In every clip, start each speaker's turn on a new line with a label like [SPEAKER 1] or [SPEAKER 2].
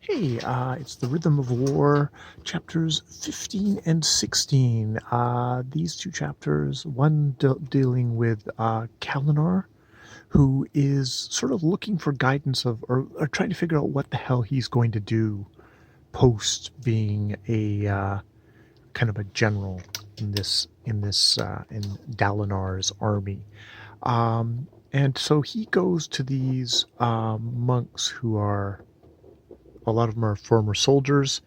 [SPEAKER 1] Hey, it's the Rhythm of War, chapters 15 and 16. These two chapters, one dealing with Kalinar, who is sort of looking for guidance or trying to figure out what the hell he's going to do post being a kind of a general in Dalinar's army. And so he goes to these monks who are a lot of them are former soldiers.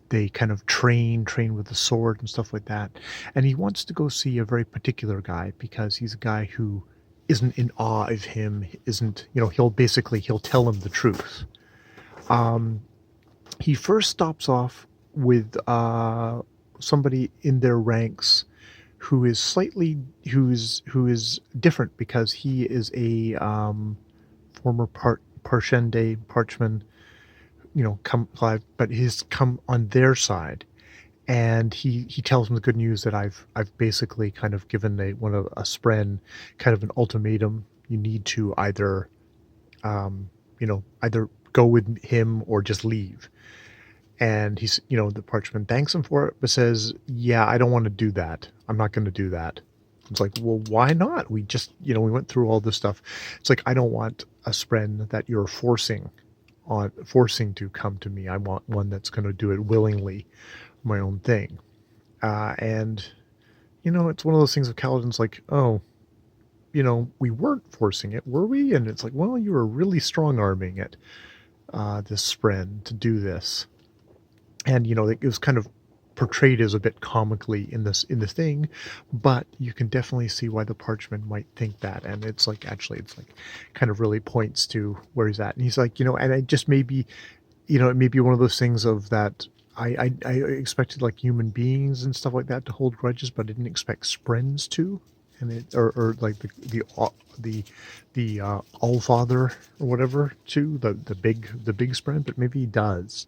[SPEAKER 1] They kind of train with the sword and stuff like that. And he wants to go see a very particular guy because he's a guy who isn't in awe of him, isn't, he'll tell him the truth. Um, he first stops off with somebody in their ranks who is different because he is a former Parshende Parchman, come live, but he's come on their side, and he tells them the good news that I've basically kind of given a Spren kind of an ultimatum. You need to either go with him or just leave. And the Parchman thanks him for it, but says, "Yeah, I don't want to do that. I'm not going to do that." It's like, well, why not? We just, we went through all this stuff. It's like, I don't want a Spren that you're forcing to come to me. I want one that's going to do it willingly, my own thing. And it's one of those things of Kaladin's like, oh, we weren't forcing it, were we? And it's like, well, you were really strong arming it, this Spren to do this. And it was kind of portrayed as a bit comically in this thing, but you can definitely see why the Parchman might think that. And it's like, actually, it's like kind of really points to where he's at. And he's like, and I just maybe, it may be one of those things of that I expected like human beings and stuff like that to hold grudges, but I didn't expect Sprens to. And it, or like the Allfather or whatever too, the big Spren, but maybe he does.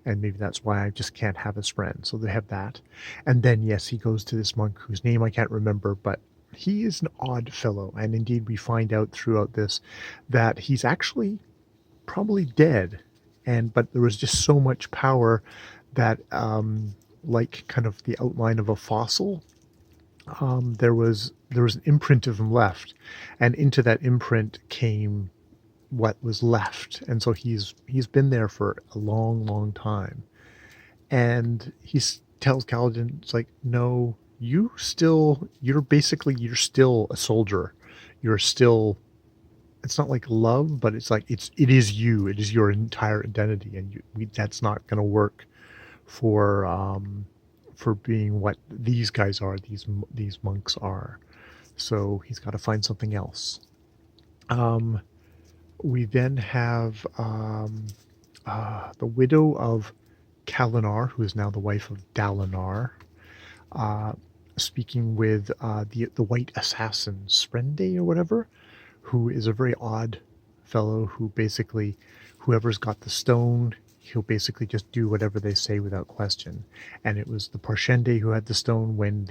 [SPEAKER 1] And maybe that's why I just can't have a Spren. So they have that. And then, yes, he goes to this monk whose name I can't remember, but he is an odd fellow. And indeed, we find out throughout this that he's actually probably dead. But there was just so much power that, like kind of the outline of a fossil, there was an imprint of him left. And into that imprint came what was left, and so he's been there for a long time. And tells Kaladin, it's like, no, you're still a soldier. You're still, it's not like love, but it's like it is you. It is your entire identity, and that's not going to work for being what these guys are. These monks are. So he's got to find something else. We then have the widow of Kalinar, who is now the wife of Dalinar, speaking with the white assassin, Sprende or whatever, who is a very odd fellow who basically, whoever's got the stone, he'll basically just do whatever they say without question. And it was the Parshende who had the stone when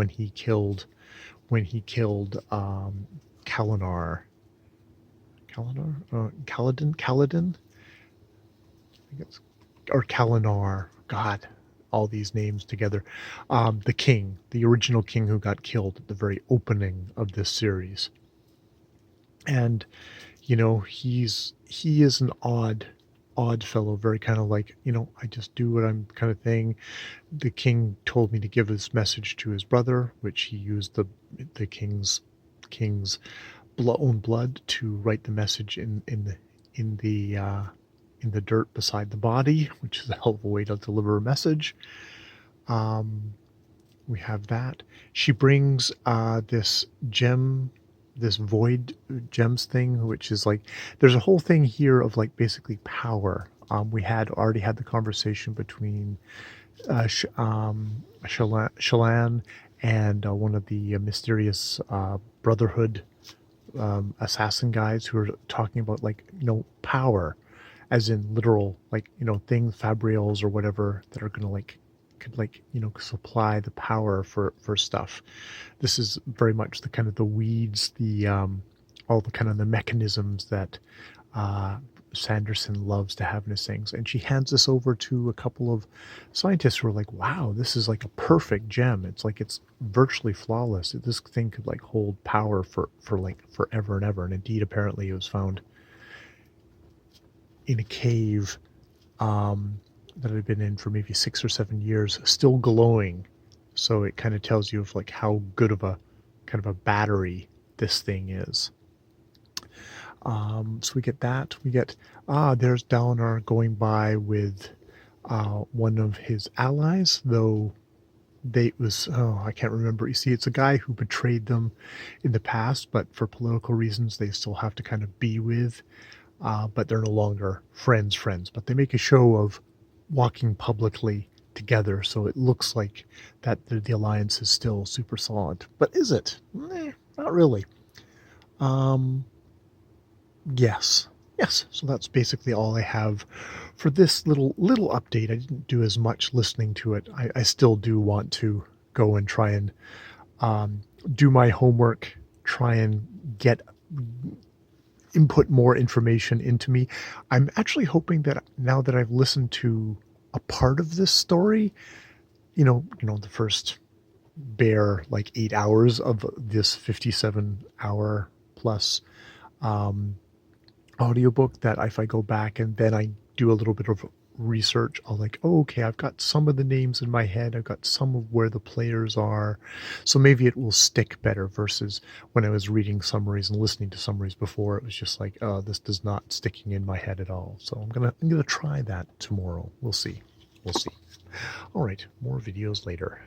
[SPEAKER 1] he killed Kalinar. Kaladin? I think it's, or Kalinar. God, all these names together. The king, the original king who got killed at the very opening of this series. And, he is an odd fellow, very kind of like, I just do what I'm kind of thing. The king told me to give this message to his brother, which he used the king's own blood to write the message in the dirt beside the body, which is a hell of a way to deliver a message. We have that. She brings this gem, this void gems thing, which is like, there's a whole thing here of like basically power. We had already had the conversation between Shallan and one of the mysterious Brotherhood assassin guys who are talking about like power, as in literal like things, fabrials or whatever, that are gonna like could like supply the power for stuff. This is very much the kind of the weeds, the all the kind of the mechanisms that Sanderson loves to have in his things. And she hands this over to a couple of scientists who are like, wow, this is like a perfect gem. It's like it's virtually flawless. This thing could like hold power for like forever and ever. And indeed, apparently it was found in a cave that had been in for maybe 6 or 7 years, still glowing. So it kind of tells you of like how good of a kind of a battery this thing is. So we get that. We get there's Dalinar going by with one of his allies, though they was I can't remember. You see, it's a guy who betrayed them in the past, but for political reasons, they still have to kind of be with. But they're no longer friends. But they make a show of walking publicly together, so it looks like that the alliance is still super solid. But is it? Not really. Yes. Yes. So that's basically all I have for this little update. I didn't do as much listening to it. I still do want to go and try and do my homework, try and get input more information into me. I'm actually hoping that now that I've listened to a part of this story, the first bare like 8 hours of this 57-hour plus audiobook, that if I go back and then I do a little bit of research, I'll like, oh, okay, I've got some of the names in my head, I've got some of where the players are, so maybe it will stick better versus when I was reading summaries and listening to summaries before. It was just like, oh, this does not sticking in my head at all. So I'm gonna try that tomorrow. We'll see. All right, more videos later.